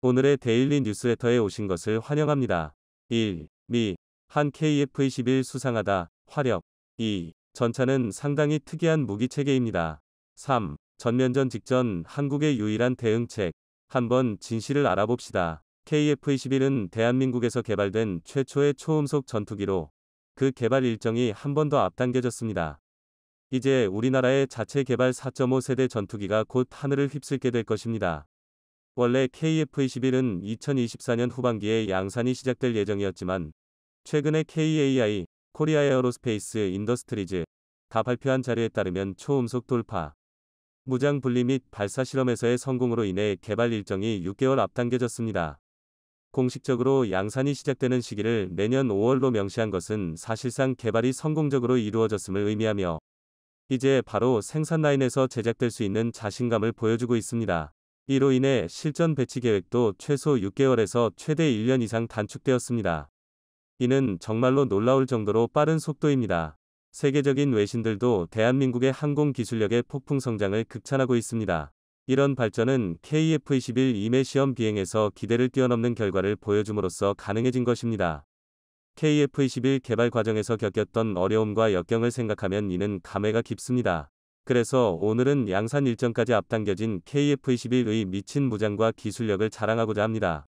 오늘의 데일리 뉴스레터에 오신 것을 환영합니다. 1. 미. 한 KF-21 수상하다. 화력. 2. 전차는 상당히 특이한 무기체계입니다. 3. 전면전 직전 한국의 유일한 대응책. 한번 진실을 알아봅시다. KF-21은 대한민국에서 개발된 최초의 초음속 전투기로 그 개발 일정이 한 번 더 앞당겨졌습니다. 이제 우리나라의 자체 개발 4.5 세대 전투기가 곧 하늘을 휩쓸게 될 것입니다. 원래 KF-21은 2024년 후반기에 양산이 시작될 예정이었지만 최근에 KAI, 코리아 에어로스페이스 인더스트리즈가 발표한 자료에 따르면 초음속 돌파, 무장 분리 및 발사 실험에서의 성공으로 인해 개발 일정이 6개월 앞당겨졌습니다. 공식적으로 양산이 시작되는 시기를 내년 5월로 명시한 것은 사실상 개발이 성공적으로 이루어졌음을 의미하며 이제 바로 생산 라인에서 제작될 수 있는 자신감을 보여주고 있습니다. 이로 인해 실전 배치 계획도 최소 6개월에서 최대 1년 이상 단축되었습니다. 이는 정말로 놀라울 정도로 빠른 속도입니다. 세계적인 외신들도 대한민국의 항공 기술력의 폭풍 성장을 극찬하고 있습니다. 이런 발전은 KF-21 임해 시험 비행에서 기대를 뛰어넘는 결과를 보여줌으로써 가능해진 것입니다. KF-21 개발 과정에서 겪었던 어려움과 역경을 생각하면 이는 감회가 깊습니다. 그래서 오늘은 양산 일정까지 앞당겨진 KF-21의 미친 무장과 기술력을 자랑하고자 합니다.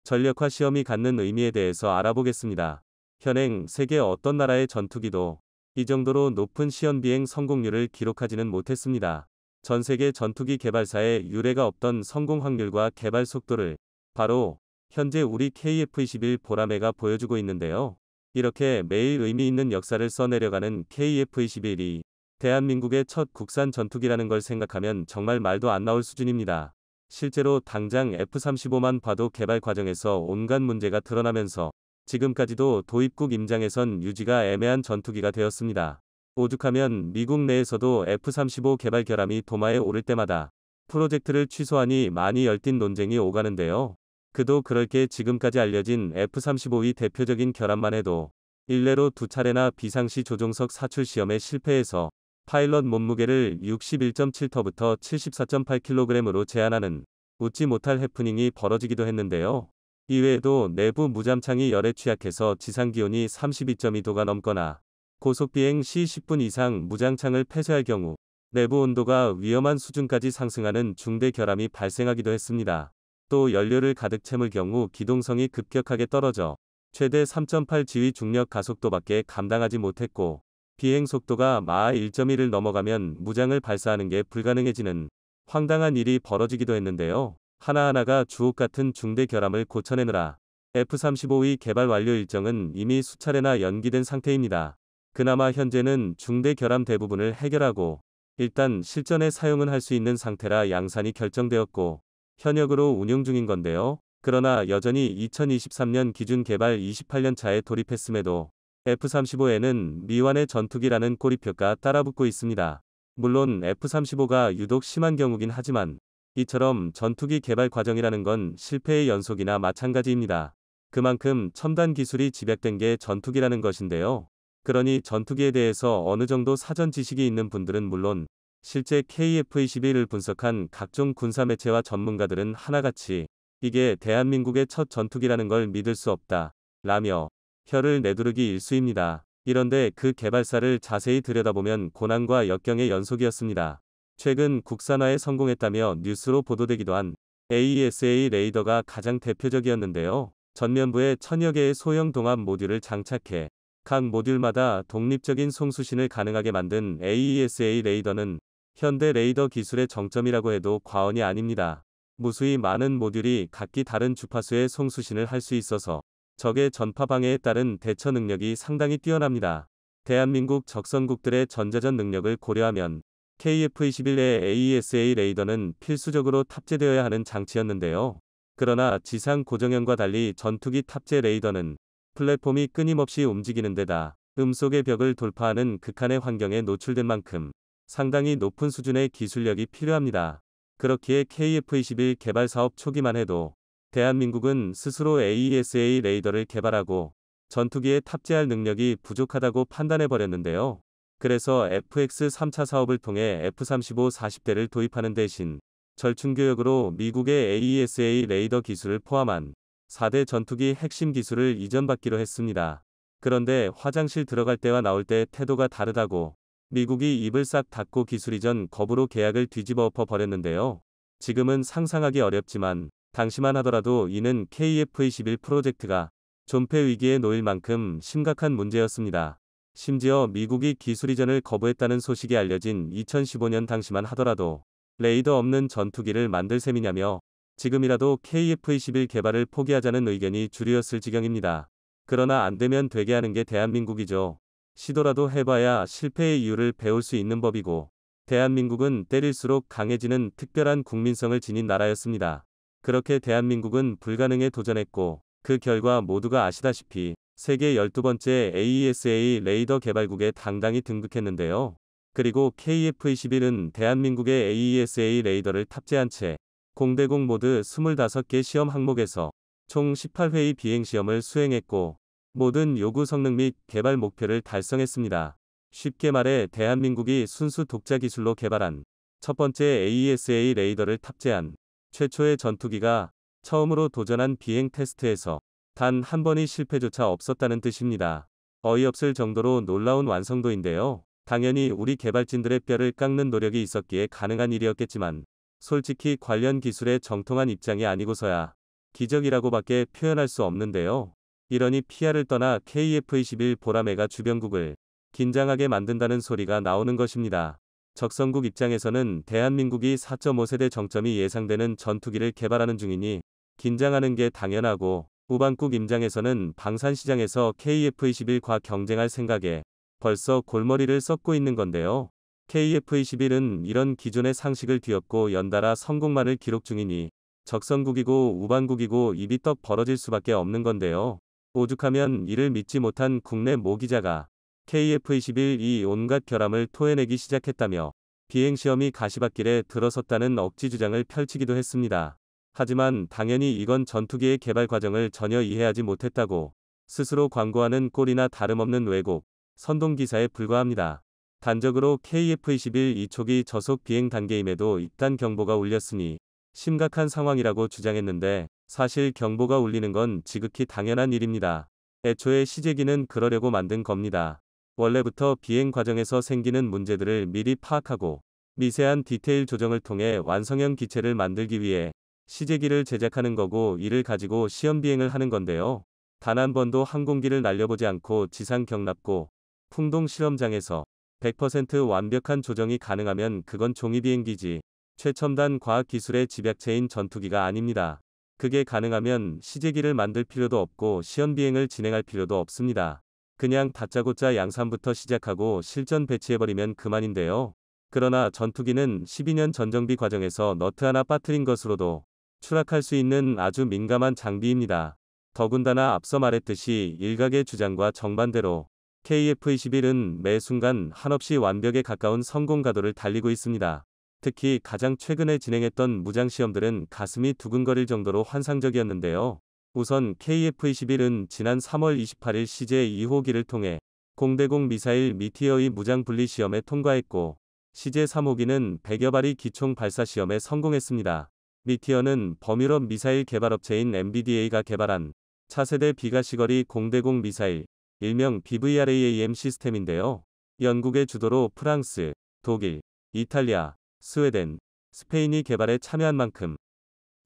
전력화 시험이 갖는 의미에 대해서 알아보겠습니다. 현행 세계 어떤 나라의 전투기도 이 정도로 높은 시험 비행 성공률을 기록하지는 못했습니다. 전 세계 전투기 개발사에 유례가 없던 성공 확률과 개발 속도를 바로 현재 우리 KF-21 보라매가 보여주고 있는데요. 이렇게 매일 의미 있는 역사를 써내려가는 KF-21이 대한민국의 첫 국산 전투기라는 걸 생각하면 정말 말도 안 나올 수준입니다. 실제로 당장 F-35만 봐도 개발 과정에서 온갖 문제가 드러나면서 지금까지도 도입국 임장에선 유지가 애매한 전투기가 되었습니다. 오죽하면 미국 내에서도 F-35 개발 결함이 도마에 오를 때마다 프로젝트를 취소하니 많이 열띤 논쟁이 오가는데요. 그도 그럴 게 지금까지 알려진 F-35의 대표적인 결함만 해도 일례로 2차례나 비상시 조종석 사출 시험에 실패해서 파일럿 몸무게를 61.7터부터 74.8kg으로 제한하는 웃지 못할 해프닝이 벌어지기도 했는데요. 이외에도 내부 무잠창이 열에 취약해서 지상기온이 32.2도가 넘거나 고속비행 시 10분 이상 무장창을 폐쇄할 경우 내부 온도가 위험한 수준까지 상승하는 중대 결함이 발생하기도 했습니다. 또 연료를 가득 채울 경우 기동성이 급격하게 떨어져 최대 3.8 지휘 중력 가속도밖에 감당하지 못했고 비행 속도가 마하 1.1을 넘어가면 무장을 발사하는 게 불가능해지는 황당한 일이 벌어지기도 했는데요. 하나하나가 주옥 같은 중대 결함을 고쳐내느라 F-35의 개발 완료 일정은 이미 수차례나 연기된 상태입니다. 그나마 현재는 중대 결함 대부분을 해결하고 일단 실전에 사용은 할 수 있는 상태라 양산이 결정되었고 현역으로 운용 중인 건데요. 그러나 여전히 2023년 기준 개발 28년 차에 돌입했음에도 F-35에는 미완의 전투기라는 꼬리표가 따라붙고 있습니다. 물론 F-35가 유독 심한 경우긴 하지만 이처럼 전투기 개발 과정이라는 건 실패의 연속이나 마찬가지입니다. 그만큼 첨단 기술이 집약된 게 전투기라는 것인데요. 그러니 전투기에 대해서 어느 정도 사전 지식이 있는 분들은 물론 실제 KF-21을 분석한 각종 군사 매체와 전문가들은 하나같이 이게 대한민국의 첫 전투기라는 걸 믿을 수 없다 라며 혀를 내두르기 일쑤입니다. 이런데 그 개발사를 자세히 들여다보면 고난과 역경의 연속이었습니다. 최근 국산화에 성공했다며 뉴스로 보도되기도 한 AESA 레이더가 가장 대표적이었는데요. 전면부에 1000여 개의 소형 동합 모듈을 장착해 각 모듈마다 독립적인 송수신을 가능하게 만든 AESA 레이더는 현대 레이더 기술의 정점이라고 해도 과언이 아닙니다. 무수히 많은 모듈이 각기 다른 주파수의 송수신을 할 수 있어서 적의 전파 방해에 따른 대처 능력이 상당히 뛰어납니다. 대한민국 적선국들의 전자전 능력을 고려하면 KF-21의 AESA 레이더는 필수적으로 탑재되어야 하는 장치였는데요. 그러나 지상 고정형과 달리 전투기 탑재 레이더는 플랫폼이 끊임없이 움직이는 데다 음속의 벽을 돌파하는 극한의 환경에 노출된 만큼 상당히 높은 수준의 기술력이 필요합니다. 그렇기에 KF-21 개발 사업 초기만 해도 대한민국은 스스로 AESA 레이더를 개발하고 전투기에 탑재할 능력이 부족하다고 판단해버렸는데요. 그래서 FX 3차 사업을 통해 F-35 40대를 도입하는 대신 절충교역으로 미국의 AESA 레이더 기술을 포함한 4대 전투기 핵심 기술을 이전받기로 했습니다. 그런데 화장실 들어갈 때와 나올 때 태도가 다르다고 미국이 입을 싹 닫고 기술 이전 거부로 계약을 뒤집어 엎어 버렸는데요. 지금은 상상하기 어렵지만 당시만 하더라도 이는 KF-21 프로젝트가 존폐 위기에 놓일 만큼 심각한 문제였습니다. 심지어 미국이 기술 이전을 거부했다는 소식이 알려진 2015년 당시만 하더라도 레이더 없는 전투기를 만들 셈이냐며 지금이라도 KF-21 개발을 포기하자는 의견이 주류였을 지경입니다. 그러나 안 되면 되게 하는 게 대한민국이죠. 시도라도 해봐야 실패의 이유를 배울 수 있는 법이고, 대한민국은 때릴수록 강해지는 특별한 국민성을 지닌 나라였습니다. 그렇게 대한민국은 불가능에 도전했고, 그 결과 모두가 아시다시피 세계 12번째 AESA 레이더 개발국에 당당히 등극했는데요. 그리고 KF-21은 대한민국의 AESA 레이더를 탑재한 채 공대공 모드 25개 시험 항목에서 총 18회의 비행시험을 수행했고 모든 요구 성능 및 개발 목표를 달성했습니다. 쉽게 말해 대한민국이 순수 독자 기술로 개발한 첫 번째 AESA 레이더를 탑재한 최초의 전투기가 처음으로 도전한 비행 테스트에서 단 한 번의 실패조차 없었다는 뜻입니다. 어이없을 정도로 놀라운 완성도인데요. 당연히 우리 개발진들의 뼈를 깎는 노력이 있었기에 가능한 일이었겠지만 솔직히 관련 기술에 정통한 입장이 아니고서야 기적이라고밖에 표현할 수 없는데요. 이러니 PR을 떠나 KF-21 보라매가 주변국을 긴장하게 만든다는 소리가 나오는 것입니다. 적성국 입장에서는 대한민국이 4.5세대 정점이 예상되는 전투기를 개발하는 중이니 긴장하는 게 당연하고 우방국 입장에서는 방산시장에서 KF-21과 경쟁할 생각에 벌써 골머리를 썩고 있는 건데요. KF-21은 이런 기존의 상식을 뒤엎고 연달아 성공만을 기록 중이니 적성국이고 우방국이고 입이 떡 벌어질 수밖에 없는 건데요. 오죽하면 이를 믿지 못한 국내 모기자가 KF-21이 온갖 결함을 토해내기 시작했다며 비행시험이 가시밭길에 들어섰다는 억지 주장을 펼치기도 했습니다. 하지만 당연히 이건 전투기의 개발 과정을 전혀 이해하지 못했다고 스스로 광고하는 꼴이나 다름없는 왜곡, 선동기사에 불과합니다. 단적으로 KF-21 2초기 저속 비행 단계임에도 입단 경보가 울렸으니 심각한 상황이라고 주장했는데 사실 경보가 울리는 건 지극히 당연한 일입니다. 애초에 시제기는 그러려고 만든 겁니다. 원래부터 비행 과정에서 생기는 문제들을 미리 파악하고 미세한 디테일 조정을 통해 완성형 기체를 만들기 위해 시제기를 제작하는 거고 이를 가지고 시험 비행을 하는 건데요. 단 한 번도 항공기를 날려보지 않고 지상 경납고 풍동 실험장에서 100% 완벽한 조정이 가능하면 그건 종이비행기지 최첨단 과학기술의 집약체인 전투기가 아닙니다. 그게 가능하면 시제기를 만들 필요도 없고 시험비행을 진행할 필요도 없습니다. 그냥 다짜고짜 양산부터 시작하고 실전 배치해버리면 그만인데요. 그러나 전투기는 12년 전정비 과정에서 너트 하나 빠뜨린 것으로도 추락할 수 있는 아주 민감한 장비입니다. 더군다나 앞서 말했듯이 일각의 주장과 정반대로 KF-21은 매 순간 한없이 완벽에 가까운 성공 가도를 달리고 있습니다. 특히 가장 최근에 진행했던 무장시험들은 가슴이 두근거릴 정도로 환상적이었는데요. 우선 KF-21은 지난 3월 28일 CJ-2호기를 통해 공대공 미사일 미티어의 무장 분리 시험에 통과했고 CJ-3호기는 100여 발의 기총 발사 시험에 성공했습니다. 미티어는 범유럽 미사일 개발업체인 MBDA가 개발한 차세대 비가시거리 공대공 미사일, 일명 BVRAAM 시스템인데요. 영국의 주도로 프랑스, 독일, 이탈리아, 스웨덴, 스페인이 개발에 참여한 만큼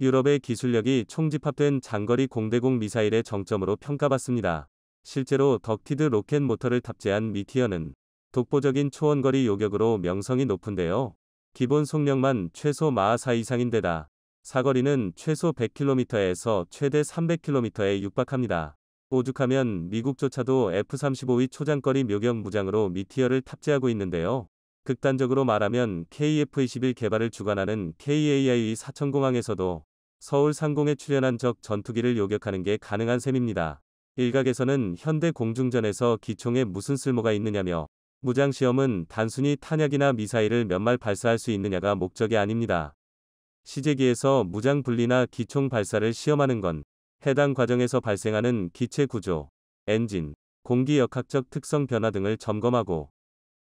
유럽의 기술력이 총집합된 장거리 공대공 미사일의 정점으로 평가받습니다. 실제로 덕티드 로켓 모터를 탑재한 미티어는 독보적인 초원거리 요격으로 명성이 높은데요. 기본 속력만 최소 마하 4 이상인데다 사거리는 최소 100km에서 최대 300km에 육박합니다. 오죽하면 미국조차도 F-35의 초장거리 묘격 무장으로 미티어를 탑재하고 있는데요. 극단적으로 말하면 KF-21 개발을 주관하는 KAI의 사천공항에서도 서울 상공에 출현한 적 전투기를 요격하는 게 가능한 셈입니다. 일각에서는 현대 공중전에서 기총에 무슨 쓸모가 있느냐며 무장시험은 단순히 탄약이나 미사일을 몇 말 발사할 수 있느냐가 목적이 아닙니다. 시제기에서 무장 분리나 기총 발사를 시험하는 건 해당 과정에서 발생하는 기체 구조, 엔진, 공기 역학적 특성 변화 등을 점검하고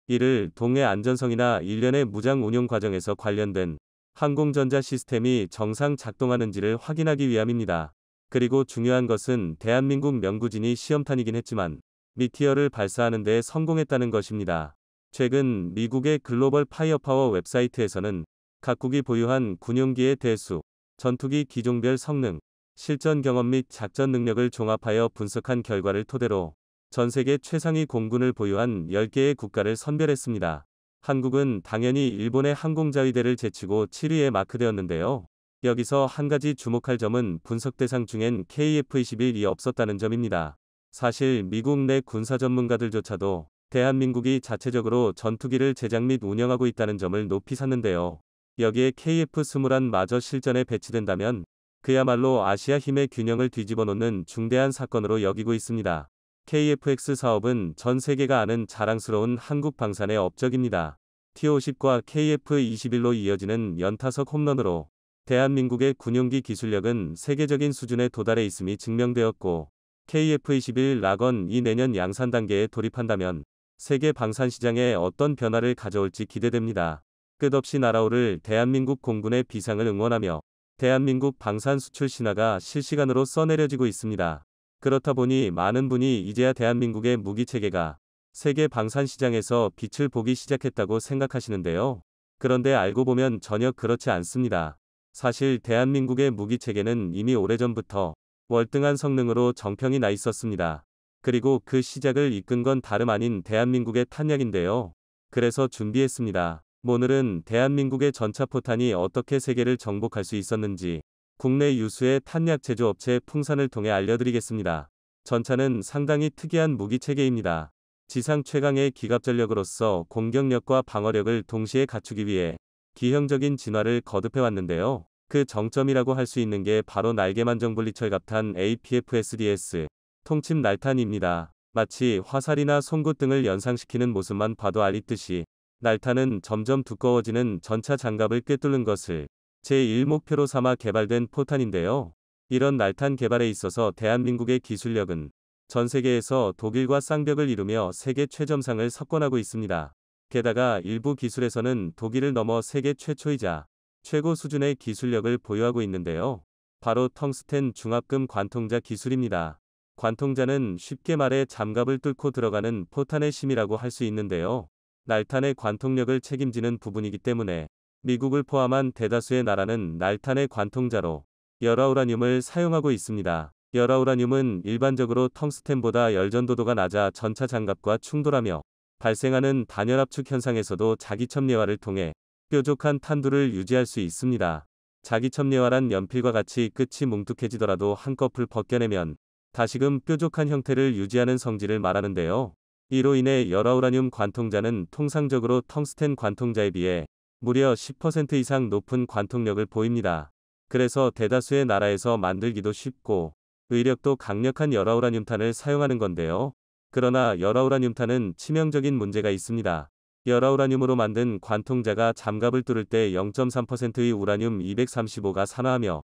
이를 동해 안전성이나 일련의 무장 운용 과정에서 관련된 항공전자 시스템이 정상 작동하는지를 확인하기 위함입니다. 그리고 중요한 것은 대한민국 명구진이 시험탄이긴 했지만 미티어를 발사하는 데 성공했다는 것입니다. 최근 미국의 글로벌 파이어파워 웹사이트에서는 각국이 보유한 군용기의 대수, 전투기 기종별 성능, 실전 경험 및 작전 능력을 종합하여 분석한 결과를 토대로 전 세계 최상위 공군을 보유한 10개의 국가를 선별했습니다. 한국은 당연히 일본의 항공자위대를 제치고 7위에 마크되었는데요. 여기서 한 가지 주목할 점은 분석 대상 중엔 KF-21이 없었다는 점입니다. 사실 미국 내 군사 전문가들조차도 대한민국이 자체적으로 전투기를 제작 및 운영하고 있다는 점을 높이 샀는데요. 여기에 KF-21 마저 실전에 배치된다면 그야말로 아시아 힘의 균형을 뒤집어 놓는 중대한 사건으로 여기고 있습니다. KF-X 사업은 전 세계가 아는 자랑스러운 한국 방산의 업적입니다. T-50과 KF-21로 이어지는 연타석 홈런으로 대한민국의 군용기 기술력은 세계적인 수준에 도달해 있음이 증명되었고 KF-21 락건이 내년 양산 단계에 돌입한다면 세계 방산 시장에 어떤 변화를 가져올지 기대됩니다. 끝없이 날아오를 대한민국 공군의 비상을 응원하며 대한민국 방산 수출 신화가 실시간으로 써내려지고 있습니다. 그렇다 보니 많은 분이 이제야 대한민국의 무기체계가 세계 방산 시장에서 빛을 보기 시작했다고 생각하시는데요. 그런데 알고 보면 전혀 그렇지 않습니다. 사실 대한민국의 무기체계는 이미 오래전부터 월등한 성능으로 정평이 나 있었습니다. 그리고 그 시작을 이끈 건 다름 아닌 대한민국의 탄약인데요. 그래서 준비했습니다. 오늘은 대한민국의 전차포탄이 어떻게 세계를 정복할 수 있었는지 국내 유수의 탄약 제조업체 풍산을 통해 알려드리겠습니다. 전차는 상당히 특이한 무기체계입니다. 지상 최강의 기갑전력으로서 공격력과 방어력을 동시에 갖추기 위해 기형적인 진화를 거듭해왔는데요. 그 정점이라고 할 수 있는 게 바로 날개만정분리철갑탄 APF-SDS, 통침 날탄입니다. 마치 화살이나 송곳 등을 연상시키는 모습만 봐도 알 듯이 날탄은 점점 두꺼워지는 전차 장갑을 꿰뚫는 것을 제1목표로 삼아 개발된 포탄인데요. 이런 날탄 개발에 있어서 대한민국의 기술력은 전 세계에서 독일과 쌍벽을 이루며 세계 최점상을 석권하고 있습니다. 게다가 일부 기술에서는 독일을 넘어 세계 최초이자 최고 수준의 기술력을 보유하고 있는데요. 바로 텅스텐 중압금 관통자 기술입니다. 관통자는 쉽게 말해 장갑을 뚫고 들어가는 포탄의 심이라고 할 수 있는데요. 날탄의 관통력을 책임지는 부분이기 때문에 미국을 포함한 대다수의 나라는 날탄의 관통자로 열화우라늄을 사용하고 있습니다. 열화우라늄은 일반적으로 텅스텐보다 열전도도가 낮아 전차 장갑과 충돌하며 발생하는 단열압축 현상에서도 자기첨예화를 통해 뾰족한 탄두를 유지할 수 있습니다. 자기첨예화란 연필과 같이 끝이 뭉툭해지더라도 한꺼풀 벗겨내면 다시금 뾰족한 형태를 유지하는 성질을 말하는데요. 이로 인해 열화우라늄 관통자는 통상적으로 텅스텐 관통자에 비해 무려 10% 이상 높은 관통력을 보입니다. 그래서 대다수의 나라에서 만들기도 쉽고 의력도 강력한 열화우라늄탄을 사용하는 건데요. 그러나 열화우라늄탄은 치명적인 문제가 있습니다. 열화우라늄으로 만든 관통자가 장갑을 뚫을 때 0.3%의 우라늄 235가 산화하며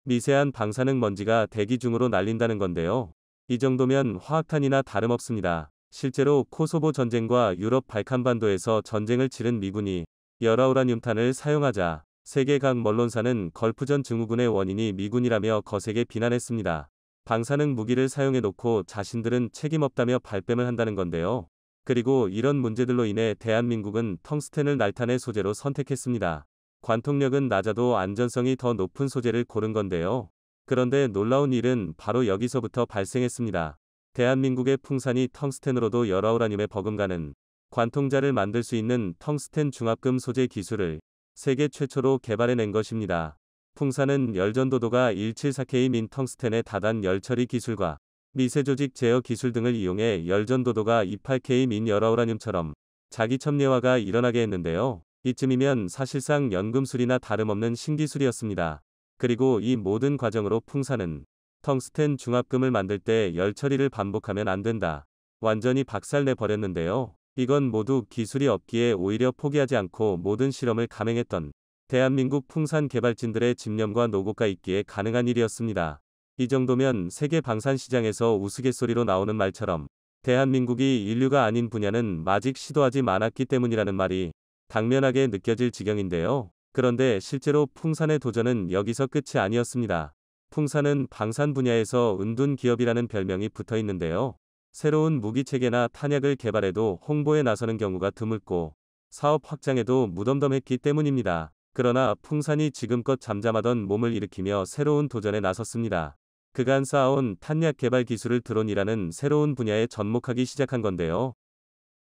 미세한 방사능 먼지가 대기 중으로 날린다는 건데요. 이 정도면 화학탄이나 다름없습니다. 실제로 코소보 전쟁과 유럽 발칸반도에서 전쟁을 치른 미군이 열화우라늄탄을 사용하자 세계 각 언론사는 걸프전 증후군의 원인이 미군이라며 거세게 비난했습니다. 방사능 무기를 사용해놓고 자신들은 책임없다며 발뺌을 한다는 건데요. 그리고 이런 문제들로 인해 대한민국은 텅스텐을 날탄의 소재로 선택했습니다. 관통력은 낮아도 안전성이 더 높은 소재를 고른 건데요. 그런데 놀라운 일은 바로 여기서부터 발생했습니다. 대한민국의 풍산이 텅스텐으로도 열화우라늄에 버금가는 관통자를 만들 수 있는 텅스텐 중압금 소재 기술을 세계 최초로 개발해낸 것입니다. 풍산은 열전도도가 174K인 텅스텐의 다단 열처리 기술과 미세조직 제어 기술 등을 이용해 열전도도가 28K인 열화우라늄처럼 자기첨예화가 일어나게 했는데요. 이쯤이면 사실상 연금술이나 다름없는 신기술이었습니다. 그리고 이 모든 과정으로 풍산은 텅스텐 중압금을 만들 때 열처리를 반복하면 안 된다. 완전히 박살내 버렸는데요. 이건 모두 기술이 없기에 오히려 포기하지 않고 모든 실험을 감행했던 대한민국 풍산 개발진들의 집념과 노고가 있기에 가능한 일이었습니다. 이 정도면 세계 방산 시장에서 우스갯소리로 나오는 말처럼 대한민국이 인류가 아닌 분야는 마직 시도하지 않았기 때문이라는 말이 당면하게 느껴질 지경인데요. 그런데 실제로 풍산의 도전은 여기서 끝이 아니었습니다. 풍산은 방산 분야에서 은둔 기업이라는 별명이 붙어 있는데요. 새로운 무기 체계나 탄약을 개발해도 홍보에 나서는 경우가 드물고 사업 확장에도 무덤덤했기 때문입니다. 그러나 풍산이 지금껏 잠잠하던 몸을 일으키며 새로운 도전에 나섰습니다. 그간 쌓아온 탄약 개발 기술을 드론이라는 새로운 분야에 접목하기 시작한 건데요.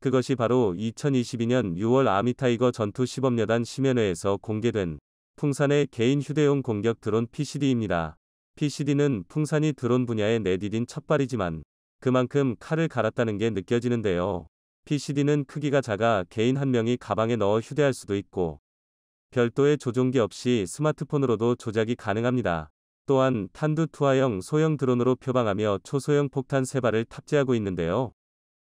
그것이 바로 2022년 6월 아미타이거 전투 시범여단 심연회에서 공개된 풍산의 개인 휴대용 공격 드론 PCD입니다. PCD는 풍산이 드론 분야에 내디딘 첫발이지만 그만큼 칼을 갈았다는 게 느껴지는데요. PCD는 크기가 작아 개인 한 명이 가방에 넣어 휴대할 수도 있고 별도의 조종기 없이 스마트폰으로도 조작이 가능합니다. 또한 탄두 투하형 소형 드론으로 표방하며 초소형 폭탄 3발을 탑재하고 있는데요.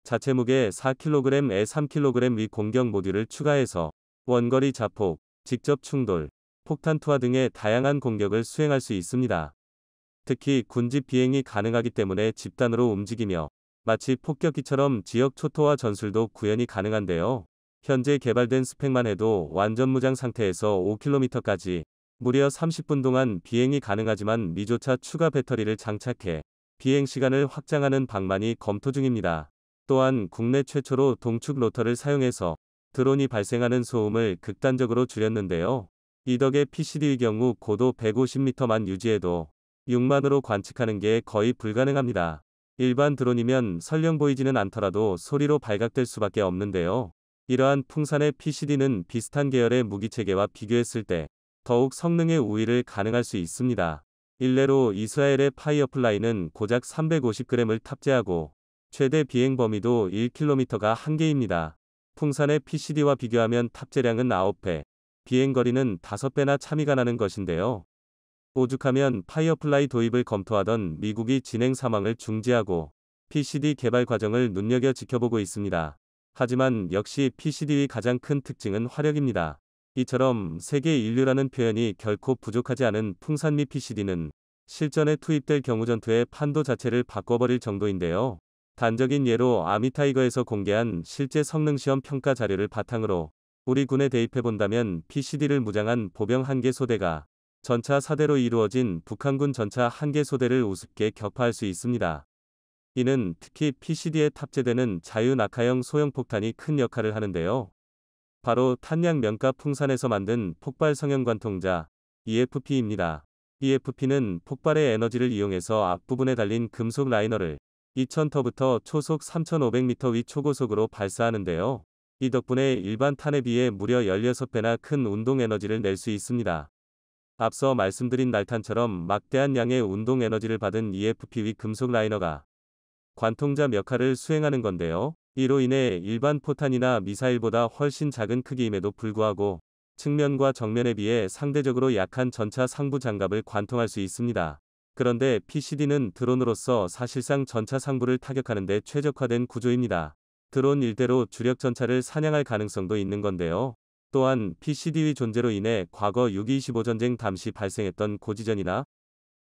자체 무게 4kg에 3kg 위 공격 모듈을 추가해서 원거리 자폭, 직접 충돌, 폭탄 투하 등의 다양한 공격을 수행할 수 있습니다. 특히 군집 비행이 가능하기 때문에 집단으로 움직이며 마치 폭격기처럼 지역 초토화 전술도 구현이 가능한데요. 현재 개발된 스펙만 해도 완전 무장 상태에서 5km까지 무려 30분 동안 비행이 가능하지만 미조차 추가 배터리를 장착해 비행 시간을 확장하는 방안이 검토 중입니다. 또한 국내 최초로 동축 로터를 사용해서 드론이 발생하는 소음을 극단적으로 줄였는데요. 이 덕에 PCD의 경우 고도 150m만 유지해도 6만으로 관측하는 게 거의 불가능합니다. 일반 드론이면 설령 보이지는 않더라도 소리로 발각될 수밖에 없는데요. 이러한 풍산의 PCD는 비슷한 계열의 무기체계와 비교했을 때 더욱 성능의 우위를 가능할 수 있습니다. 일례로 이스라엘의 파이어플라이는 고작 350g을 탑재하고 최대 비행 범위도 1km가 한계입니다. 풍산의 PCD와 비교하면 탑재량은 9배, 비행거리는 5배나 차이가 나는 것인데요. 오죽하면 파이어플라이 도입을 검토하던 미국이 진행 사망을 중지하고 PCD 개발 과정을 눈여겨 지켜보고 있습니다. 하지만 역시 PCD의 가장 큰 특징은 화력입니다. 이처럼 세계 인류라는 표현이 결코 부족하지 않은 풍산미 PCD는 실전에 투입될 경우 전투의 판도 자체를 바꿔버릴 정도인데요. 단적인 예로 아미타이거에서 공개한 실제 성능시험 평가 자료를 바탕으로 우리 군에 대입해본다면 PCD를 무장한 보병 1개 소대가 전차 4대로 이루어진 북한군 전차 1개 소대를 우습게 격파할 수 있습니다. 이는 특히 PCD에 탑재되는 자유낙하형 소형폭탄이 큰 역할을 하는데요. 바로 탄약 명가 풍산에서 만든 폭발 성형 관통자 EFP입니다. EFP는 폭발의 에너지를 이용해서 앞부분에 달린 금속 라이너를 2000터부터 초속 3500m 위 초고속으로 발사하는데요. 이 덕분에 일반 탄에 비해 무려 16배나 큰 운동 에너지를 낼 수 있습니다. 앞서 말씀드린 날탄처럼 막대한 양의 운동 에너지를 받은 EFP 위 금속 라이너가 관통자 역할을 수행하는 건데요. 이로 인해 일반 포탄이나 미사일보다 훨씬 작은 크기임에도 불구하고 측면과 정면에 비해 상대적으로 약한 전차 상부 장갑을 관통할 수 있습니다. 그런데 PCD는 드론으로서 사실상 전차 상부를 타격하는 데 최적화된 구조입니다. 드론 일대로 주력 전차를 사냥할 가능성도 있는 건데요. 또한 PCD의 존재로 인해 과거 6.25 전쟁 당시 발생했던 고지전이나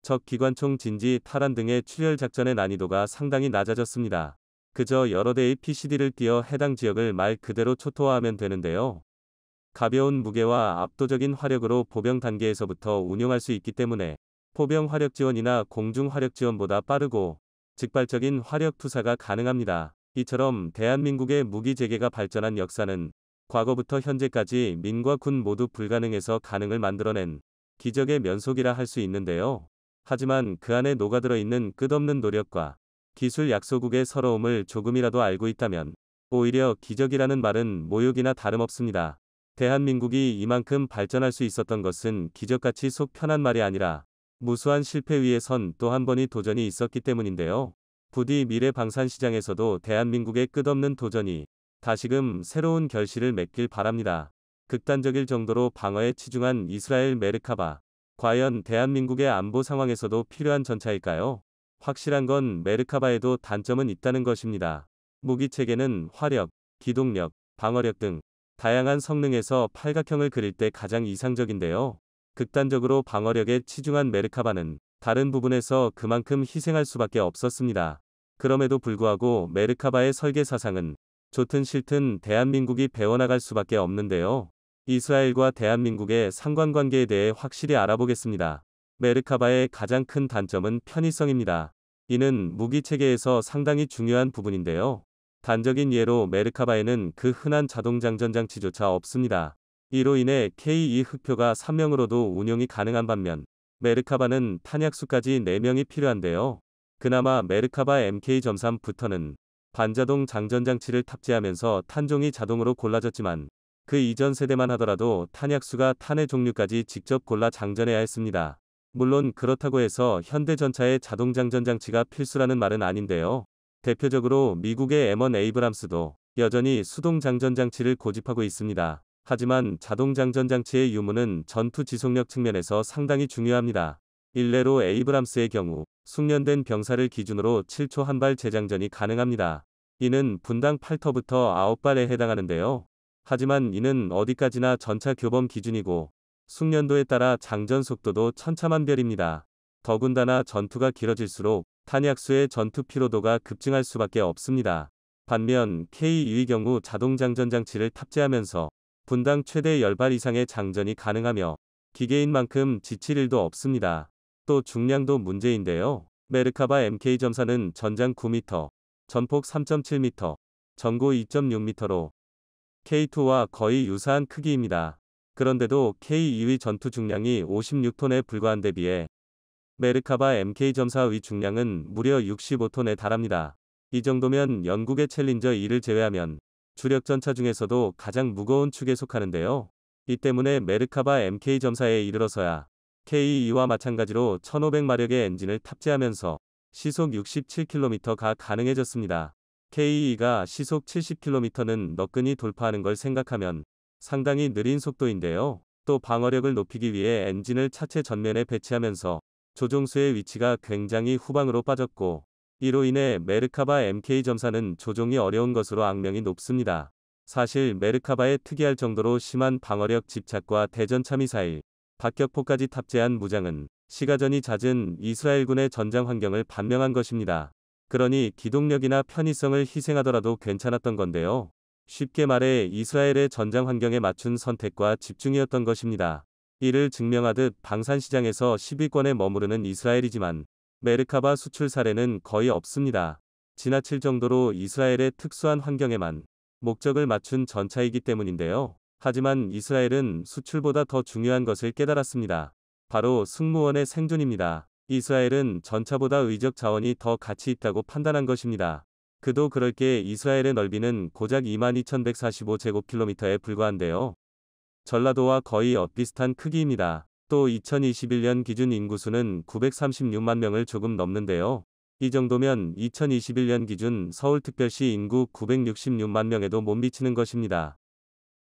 적 기관총 진지 탈환 등의 출혈 작전의 난이도가 상당히 낮아졌습니다. 그저 여러 대의 PCD를 띄어 해당 지역을 말 그대로 초토화하면 되는데요. 가벼운 무게와 압도적인 화력으로 보병 단계에서부터 운용할 수 있기 때문에 포병 화력 지원이나 공중 화력 지원보다 빠르고 즉발적인 화력 투사가 가능합니다. 이처럼 대한민국의 무기 재개가 발전한 역사는 과거부터 현재까지 민과 군 모두 불가능해서 가능을 만들어낸 기적의 면속이라 할 수 있는데요. 하지만 그 안에 녹아들어 있는 끝없는 노력과 기술 약소국의 서러움을 조금이라도 알고 있다면 오히려 기적이라는 말은 모욕이나 다름없습니다. 대한민국이 이만큼 발전할 수 있었던 것은 기적같이 속 편한 말이 아니라 무수한 실패 위에 선 또 한 번의 도전이 있었기 때문인데요. 부디 미래 방산 시장에서도 대한민국의 끝없는 도전이 다시금 새로운 결실을 맺길 바랍니다. 극단적일 정도로 방어에 치중한 이스라엘 메르카바. 과연 대한민국의 안보 상황에서도 필요한 전차일까요? 확실한 건 메르카바에도 단점은 있다는 것입니다. 무기 체계는 화력, 기동력, 방어력 등 다양한 성능에서 팔각형을 그릴 때 가장 이상적인데요. 극단적으로 방어력에 치중한 메르카바는 다른 부분에서 그만큼 희생할 수밖에 없었습니다. 그럼에도 불구하고 메르카바의 설계 사상은 좋든 싫든 대한민국이 배워나갈 수밖에 없는데요. 이스라엘과 대한민국의 상관관계에 대해 확실히 알아보겠습니다. 메르카바의 가장 큰 단점은 편의성입니다. 이는 무기 체계에서 상당히 중요한 부분인데요. 단적인 예로 메르카바에는 그 흔한 자동 장전 장치조차 없습니다. 이로 인해 K2 흑표가 3명으로도 운용이 가능한 반면 메르카바는 탄약수까지 4명이 필요한데요. 그나마 메르카바 MK-3부터는 반자동 장전 장치를 탑재하면서 탄종이 자동으로 골라졌지만 그 이전 세대만 하더라도 탄약수가 탄의 종류까지 직접 골라 장전해야 했습니다. 물론 그렇다고 해서 현대 전차에 자동 장전 장치가 필수라는 말은 아닌데요. 대표적으로 미국의 M1 에이브람스도 여전히 수동 장전 장치를 고집하고 있습니다. 하지만 자동 장전 장치의 유무는 전투 지속력 측면에서 상당히 중요합니다. 일례로 에이브람스의 경우 숙련된 병사를 기준으로 7초 한 발 재장전이 가능합니다. 이는 분당 8터부터 9발에 해당하는데요. 하지만 이는 어디까지나 전차 교범 기준이고 숙련도에 따라 장전 속도도 천차만별입니다. 더군다나 전투가 길어질수록 탄약수의 전투 피로도가 급증할 수밖에 없습니다. 반면 K2의 경우 자동 장전 장치를 탑재하면서 분당 최대 10발 이상의 장전이 가능하며 기계인 만큼 지칠 일도 없습니다. 또 중량도 문제인데요. 메르카바 MK-4는 전장 9m, 전폭 3.7m, 전고 2.6m로 K2와 거의 유사한 크기입니다. 그런데도 K2의 전투 중량이 56톤에 불과한 데 비해 메르카바 MK-4의 중량은 무려 65톤에 달합니다. 이 정도면 영국의 챌린저 2를 제외하면 주력 전차 중에서도 가장 무거운 축에 속하는데요. 이 때문에 메르카바 MK-4에 이르러서야 K2와 마찬가지로 1500마력의 엔진을 탑재하면서 시속 67km가 가능해졌습니다. K2가 시속 70km는 너끈히 돌파하는 걸 생각하면 상당히 느린 속도인데요. 또 방어력을 높이기 위해 엔진을 차체 전면에 배치하면서 조종수의 위치가 굉장히 후방으로 빠졌고 이로 인해 메르카바 MK-4는 조종이 어려운 것으로 악명이 높습니다. 사실 메르카바에 특이할 정도로 심한 방어력 집착과 대전차 미사일, 박격포까지 탑재한 무장은 시가전이 잦은 이스라엘군의 전장 환경을 반영한 것입니다. 그러니 기동력이나 편의성을 희생하더라도 괜찮았던 건데요. 쉽게 말해 이스라엘의 전장 환경에 맞춘 선택과 집중이었던 것입니다. 이를 증명하듯 방산시장에서 10위권에 머무르는 이스라엘이지만 메르카바 수출 사례는 거의 없습니다. 지나칠 정도로 이스라엘의 특수한 환경에만 목적을 맞춘 전차이기 때문인데요. 하지만 이스라엘은 수출보다 더 중요한 것을 깨달았습니다. 바로 승무원의 생존입니다. 이스라엘은 전차보다 의적 자원이 더 가치 있다고 판단한 것입니다. 그도 그럴 게 이스라엘의 넓이는 고작 22,145제곱킬로미터에 불과한데요. 전라도와 거의 엇비슷한 크기입니다. 또 2021년 기준 인구수는 936만 명을 조금 넘는데요. 이 정도면 2021년 기준 서울특별시 인구 966만 명에도 못 미치는 것입니다.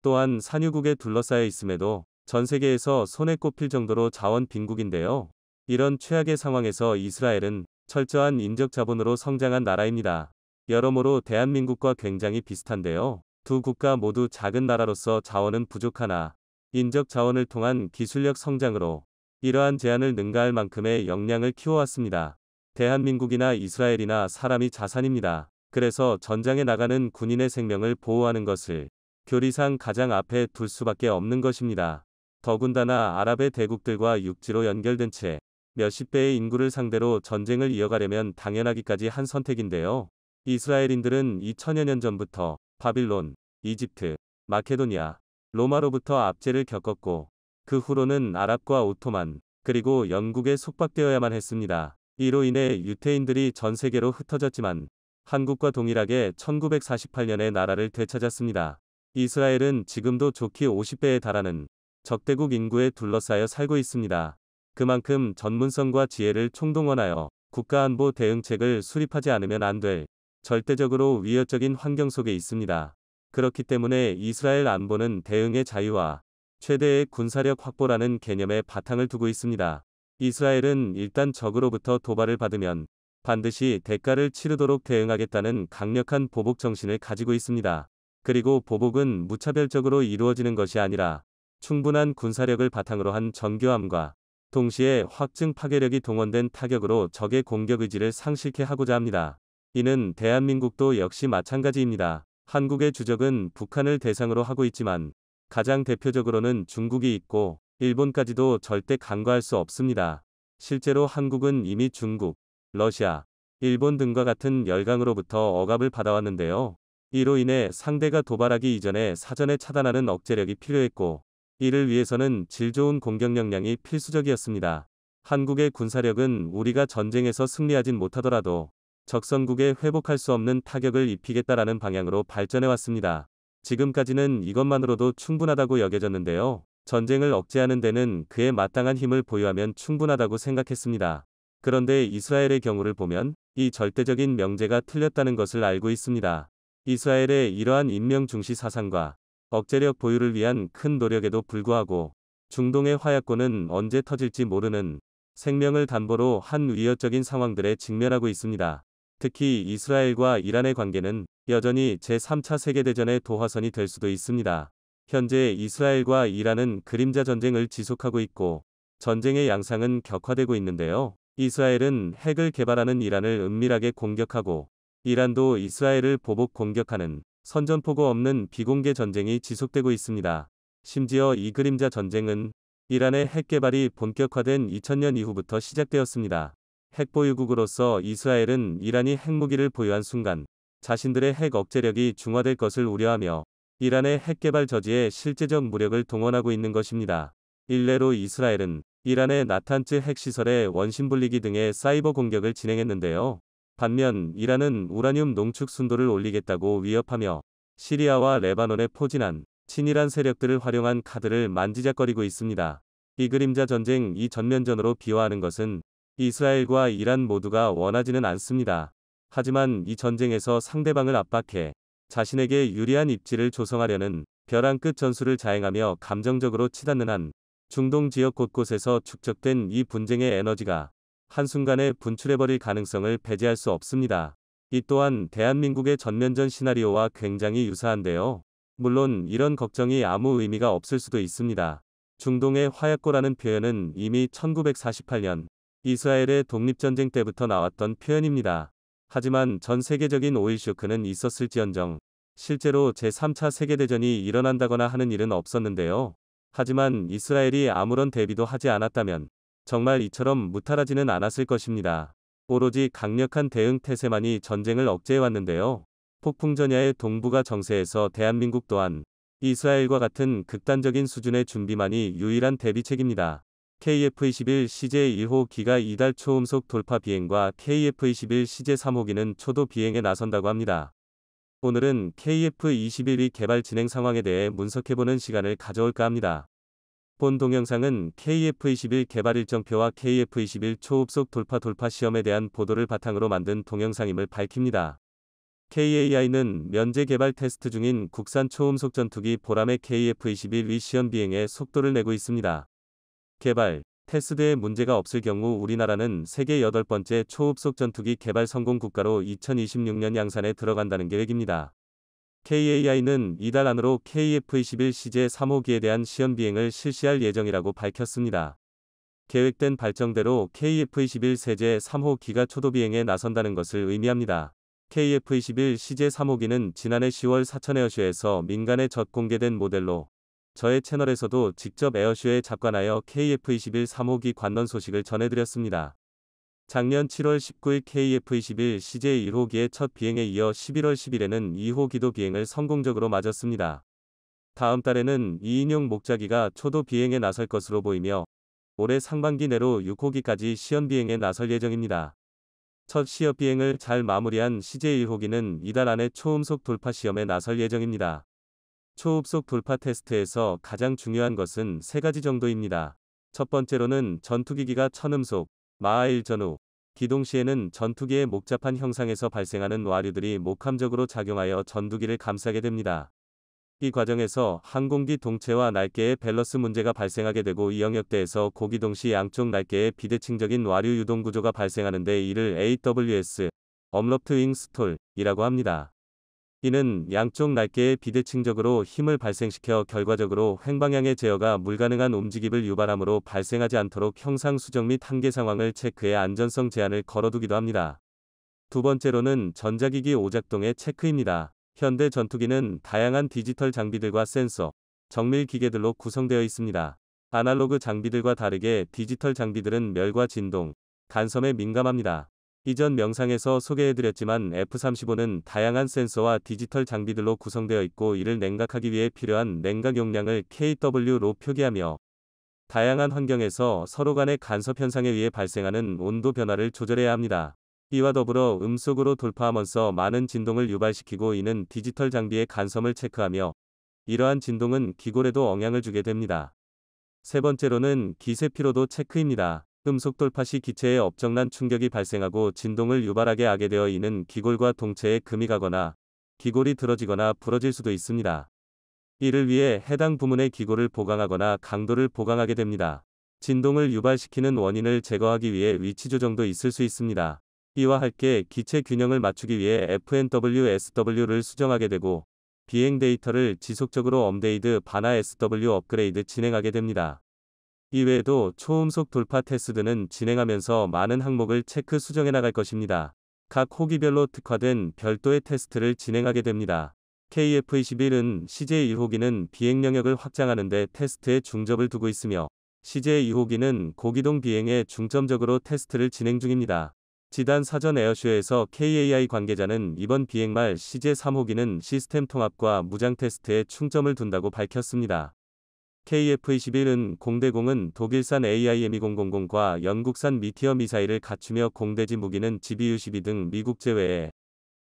또한 산유국에 둘러싸여 있음에도 전 세계에서 손에 꼽힐 정도로 자원 빈국인데요. 이런 최악의 상황에서 이스라엘은 철저한 인적 자본으로 성장한 나라입니다. 여러모로 대한민국과 굉장히 비슷한데요. 두 국가 모두 작은 나라로서 자원은 부족하나 인적 자원을 통한 기술력 성장으로 이러한 제한을 능가할 만큼의 역량을 키워왔습니다. 대한민국이나 이스라엘이나 사람이 자산입니다. 그래서 전장에 나가는 군인의 생명을 보호하는 것을 교리상 가장 앞에 둘 수밖에 없는 것입니다. 더군다나 아랍의 대국들과 육지로 연결된 채 몇십 배의 인구를 상대로 전쟁을 이어가려면 당연하기까지 한 선택인데요. 이스라엘인들은 2000여 년 전부터 바빌론, 이집트, 마케도니아, 로마로부터 압제를 겪었고 그 후로는 아랍과 오토만, 그리고 영국에 속박되어야만 했습니다. 이로 인해 유태인들이 전 세계로 흩어졌지만 한국과 동일하게 1948년에 나라를 되찾았습니다. 이스라엘은 지금도 좋기 50배에 달하는 적대국 인구에 둘러싸여 살고 있습니다. 그만큼 전문성과 지혜를 총동원하여 국가안보 대응책을 수립하지 않으면 안 될 절대적으로 위협적인 환경 속에 있습니다. 그렇기 때문에 이스라엘 안보는 대응의 자유와 최대의 군사력 확보라는 개념에 바탕을 두고 있습니다. 이스라엘은 일단 적으로부터 도발을 받으면 반드시 대가를 치르도록 대응하겠다는 강력한 보복 정신을 가지고 있습니다. 그리고 보복은 무차별적으로 이루어지는 것이 아니라 충분한 군사력을 바탕으로 한 정교함과 동시에 확증 파괴력이 동원된 타격으로 적의 공격 의지를 상실케 하고자 합니다. 이는 대한민국도 역시 마찬가지입니다. 한국의 주적은 북한을 대상으로 하고 있지만 가장 대표적으로는 중국이 있고 일본까지도 절대 간과할 수 없습니다. 실제로 한국은 이미 중국, 러시아, 일본 등과 같은 열강으로부터 억압을 받아왔는데요. 이로 인해 상대가 도발하기 이전에 사전에 차단하는 억제력이 필요했고, 이를 위해서는 질 좋은 공격 역량이 필수적이었습니다. 한국의 군사력은 우리가 전쟁에서 승리하진 못하더라도 적선국에 회복할 수 없는 타격을 입히겠다라는 방향으로 발전해왔습니다. 지금까지는 이것만으로도 충분하다고 여겨졌는데요. 전쟁을 억제하는 데는 그에 마땅한 힘을 보유하면 충분하다고 생각했습니다. 그런데 이스라엘의 경우를 보면 이 절대적인 명제가 틀렸다는 것을 알고 있습니다. 이스라엘의 이러한 인명 중시 사상과 억제력 보유를 위한 큰 노력에도 불구하고 중동의 화약고는 언제 터질지 모르는 생명을 담보로 한 위협적인 상황들에 직면하고 있습니다. 특히 이스라엘과 이란의 관계는 여전히 제3차 세계대전의 도화선이 될 수도 있습니다. 현재 이스라엘과 이란은 그림자 전쟁을 지속하고 있고 전쟁의 양상은 격화되고 있는데요. 이스라엘은 핵을 개발하는 이란을 은밀하게 공격하고 이란도 이스라엘을 보복 공격하는 선전포고 없는 비공개 전쟁이 지속되고 있습니다. 심지어 이 그림자 전쟁은 이란의 핵 개발이 본격화된 2000년 이후부터 시작되었습니다. 핵보유국으로서 이스라엘은 이란이 핵무기를 보유한 순간 자신들의 핵 억제력이 중화될 것을 우려하며 이란의 핵 개발 저지에 실제적 무력을 동원하고 있는 것입니다. 일례로 이스라엘은 이란의 나탄즈 핵시설의 원심불리기 등의 사이버 공격을 진행했는데요. 반면 이란은 우라늄 농축 순도를 올리겠다고 위협하며 시리아와 레바논에 포진한 친이란 세력들을 활용한 카드를 만지작거리고 있습니다. 이 그림자 전쟁 이 전면전으로 비화하는 것은 이스라엘과 이란 모두가 원하지는 않습니다. 하지만 이 전쟁에서 상대방을 압박해 자신에게 유리한 입지를 조성하려는 벼랑 끝 전술을 자행하며 감정적으로 치닫는 한 중동 지역 곳곳에서 축적된 이 분쟁의 에너지가 한순간에 분출해버릴 가능성을 배제할 수 없습니다. 이 또한 대한민국의 전면전 시나리오와 굉장히 유사한데요. 물론 이런 걱정이 아무 의미가 없을 수도 있습니다. 중동의 화약고라는 표현은 이미 1948년 이스라엘의 독립전쟁 때부터 나왔던 표현입니다. 하지만 전 세계적인 오일 쇼크는 있었을지언정 실제로 제3차 세계대전이 일어난다거나 하는 일은 없었는데요. 하지만 이스라엘이 아무런 대비도 하지 않았다면 정말 이처럼 무탈하지는 않았을 것입니다. 오로지 강력한 대응 태세만이 전쟁을 억제해왔는데요. 폭풍전야의 동북아 정세에서 대한민국 또한 이스라엘과 같은 극단적인 수준의 준비만이 유일한 대비책입니다. KF-21 CJ1호 기가 이달 초음속 돌파 비행과 KF-21 CJ3호기는 초도 비행에 나선다고 합니다. 오늘은 KF-21의 개발 진행 상황에 대해 분석해보는 시간을 가져올까 합니다. 본 동영상은 KF-21 개발 일정표와 KF-21 초음속 돌파 시험에 대한 보도를 바탕으로 만든 동영상임을 밝힙니다. KAI는 면제 개발 테스트 중인 국산 초음속 전투기 보람의 KF-21의 시험 비행에 속도를 내고 있습니다. 개발, 테스트에 문제가 없을 경우 우리나라는 세계 8번째 초음속 전투기 개발 성공 국가로 2026년 양산에 들어간다는 계획입니다. KAI는 이달 안으로 KF-21 CJ3호기에 대한 시험 비행을 실시할 예정이라고 밝혔습니다. 계획된 발정대로 KF-21 세제 3호기가 초도 비행에 나선다는 것을 의미합니다. KF-21 CJ3호기는 지난해 10월 사천 에어쇼에서 민간에 첫 공개된 모델로 저의 채널에서도 직접 에어쇼에 잡관하여 KF-21 3호기 관론 소식을 전해드렸습니다. 작년 7월 19일 KF-21 CJ1호기의 첫 비행에 이어 11월 10일에는 2호기도 비행을 성공적으로 마쳤습니다. 다음 달에는 2인용 목자기가 초도 비행에 나설 것으로 보이며 올해 상반기 내로 6호기까지 시험 비행에 나설 예정입니다. 첫 시험 비행을 잘 마무리한 CJ1호기는 이달 안에 초음속 돌파 시험에 나설 예정입니다. 초음속 돌파 테스트에서 가장 중요한 것은 세 가지 정도입니다. 첫 번째로는 전투기기가 천음속, 마하1 전후, 기동 시에는 전투기의 목자판 형상에서 발생하는 와류들이 목함적으로 작용하여 전투기를 감싸게 됩니다. 이 과정에서 항공기 동체와 날개의 밸런스 문제가 발생하게 되고 이 영역대에서 고기동 시 양쪽 날개의 비대칭적인 와류 유동 구조가 발생하는데 이를 AWS, 업러프트 윙 스톨이라고 합니다. 이는 양쪽 날개에 비대칭적으로 힘을 발생시켜 결과적으로 횡방향의 제어가 불가능한 움직임을 유발하므로 발생하지 않도록 형상 수정 및 한계 상황을 체크해 안전성 제한을 걸어두기도 합니다. 두 번째로는 전자기기 오작동의 체크입니다. 현대 전투기는 다양한 디지털 장비들과 센서, 정밀 기계들로 구성되어 있습니다. 아날로그 장비들과 다르게 디지털 장비들은 멸과 진동, 간섬에 민감합니다. 이전 영상에서 소개해드렸지만 F-35는 다양한 센서와 디지털 장비들로 구성되어 있고 이를 냉각하기 위해 필요한 냉각 용량을 kW로 표기하며 다양한 환경에서 서로 간의 간섭 현상에 의해 발생하는 온도 변화를 조절해야 합니다. 이와 더불어 음속으로 돌파하면서 많은 진동을 유발시키고 이는 디지털 장비의 간섬을 체크하며 이러한 진동은 기골에도 영향을 주게 됩니다. 세 번째로는 기세 피로도 체크입니다. 음속 돌파 시 기체에 엄청난 충격이 발생하고 진동을 유발하게 하게 되어 이는 기골과 동체에 금이 가거나 기골이 들어지거나 부러질 수도 있습니다. 이를 위해 해당 부문의 기골을 보강하거나 강도를 보강하게 됩니다. 진동을 유발시키는 원인을 제거하기 위해 위치 조정도 있을 수 있습니다. 이와 함께 기체 균형을 맞추기 위해 FNW, SW를 수정하게 되고 비행 데이터를 지속적으로 업데이트 반화 SW 업그레이드 진행하게 됩니다. 이외에도 초음속 돌파 테스트는 진행하면서 많은 항목을 체크 수정해 나갈 것입니다. 각 호기별로 특화된 별도의 테스트를 진행하게 됩니다. KF-21은 CJ-1호기는 비행 영역을 확장하는 데 테스트에 중점을 두고 있으며 CJ-2호기는 고기동 비행에 중점적으로 테스트를 진행 중입니다. 지단 사전 에어쇼에서 KAI 관계자는 이번 비행 말 CJ-3호기는 시스템 통합과 무장 테스트에 충점을 둔다고 밝혔습니다. KF-21은 공대공은 독일산 AIM-2000과 영국산 미티어 미사일을 갖추며 공대지 무기는 GBU-12 등 미국 제외에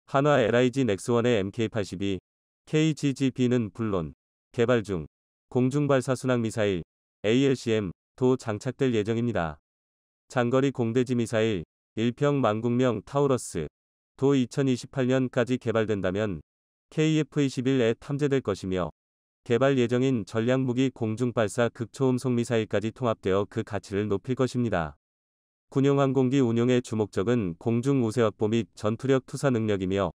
한화 LIG 넥스원의 MK-82, KGGB는 물론 개발 중 공중발사 순항 미사일 ALCM도 장착될 예정입니다. 장거리 공대지 미사일 일평 만국명 타우러스도 2028년까지 개발된다면 KF-21에 탑재될 것이며 개발 예정인 전략무기 공중발사 극초음속 미사일까지 통합되어 그 가치를 높일 것입니다. 군용항공기 운용의 주목적은 공중 우세 확보 및 전투력 투사 능력이며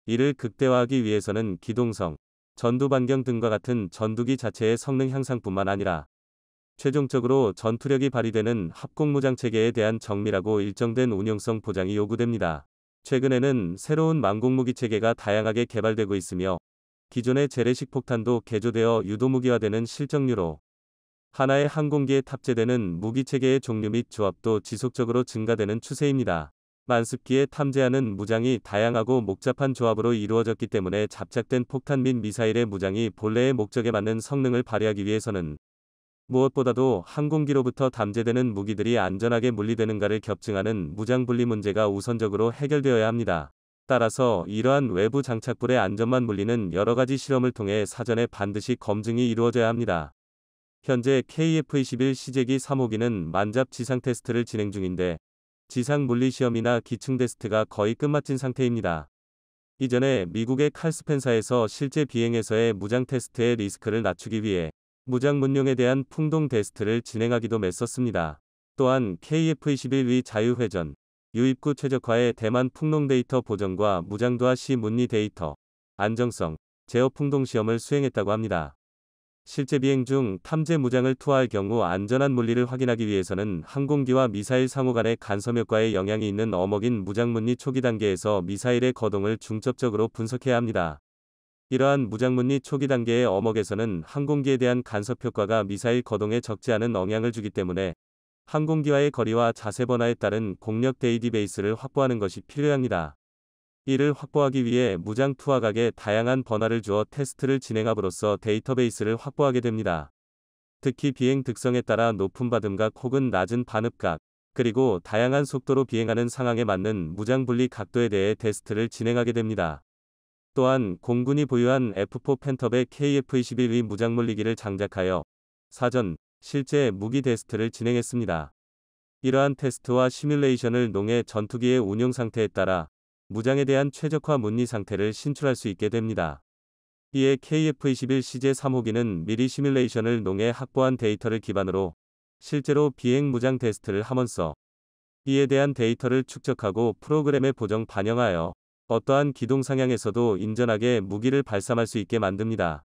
이를 극대화하기 위해서는 기동성, 전두 반경 등과 같은 전투기 자체의 성능 향상뿐만 아니라 최종적으로 전투력이 발휘되는 합공무장 체계에 대한 정밀하고 일정된 운용성 보장이 요구됩니다. 최근에는 새로운 망공무기 체계가 다양하게 개발되고 있으며 기존의 재래식 폭탄도 개조되어 유도무기화되는 실정유로 하나의 항공기에 탑재되는 무기체계의 종류 및 조합도 지속적으로 증가되는 추세입니다. 만습기에 탐재하는 무장이 다양하고 복잡한 조합으로 이루어졌기 때문에 잡작된 폭탄 및 미사일의 무장이 본래의 목적에 맞는 성능을 발휘하기 위해서는 무엇보다도 항공기로부터 담재되는 무기들이 안전하게 분리되는가를 검증하는 무장 분리 문제가 우선적으로 해결되어야 합니다. 따라서 이러한 외부 장착불의 안전만 물리는 여러가지 실험을 통해 사전에 반드시 검증이 이루어져야 합니다. 현재 KF-21 시제기 3호기는 만잡 지상 테스트를 진행 중인데 지상 물리 시험이나 기충 테스트가 거의 끝마친 상태입니다. 이전에 미국의 칼 스펜사에서 실제 비행에서의 무장 테스트의 리스크를 낮추기 위해 무장 문용에 대한 풍동 테스트를 진행하기도 했었습니다. 또한 KF-21의 자유회전, 유입구 최적화의 대만 풍롱 데이터 보정과 무장도하 시 문리 데이터, 안정성, 제어 풍동 시험을 수행했다고 합니다. 실제 비행 중 탐재 무장을 투하할 경우 안전한 물리를 확인하기 위해서는 항공기와 미사일 상호 간의 간섭 효과에 영향이 있는 어먹인 무장 문리 초기 단계에서 미사일의 거동을 중첩적으로 분석해야 합니다. 이러한 무장 문리 초기 단계의 어먹에서는 항공기에 대한 간섭 효과가 미사일 거동에 적지 않은 영향을 주기 때문에 항공기와의 거리와 자세 변화에 따른 공력 데이터베이스를 확보하는 것이 필요합니다. 이를 확보하기 위해 무장 투하각에 다양한 변화를 주어 테스트를 진행함으로써 데이터베이스를 확보하게 됩니다. 특히 비행 특성에 따라 높은 받음각 혹은 낮은 반흡각, 그리고 다양한 속도로 비행하는 상황에 맞는 무장 분리 각도에 대해 테스트를 진행하게 됩니다. 또한 공군이 보유한 F4 펜터백 KF-21의 무장 물리기를 장착하여 사전, 실제 무기 테스트를 진행했습니다. 이러한 테스트와 시뮬레이션을 농해 전투기의 운용 상태에 따라 무장에 대한 최적화 문리 상태를 신출할 수 있게 됩니다. 이에 KF-21 CJ-3호기는 미리 시뮬레이션을 농해 확보한 데이터를 기반으로 실제로 비행 무장 테스트를 하면서 이에 대한 데이터를 축적하고 프로그램에 보정 반영하여 어떠한 기동 상향에서도 인전하게 무기를 발사할 수 있게 만듭니다.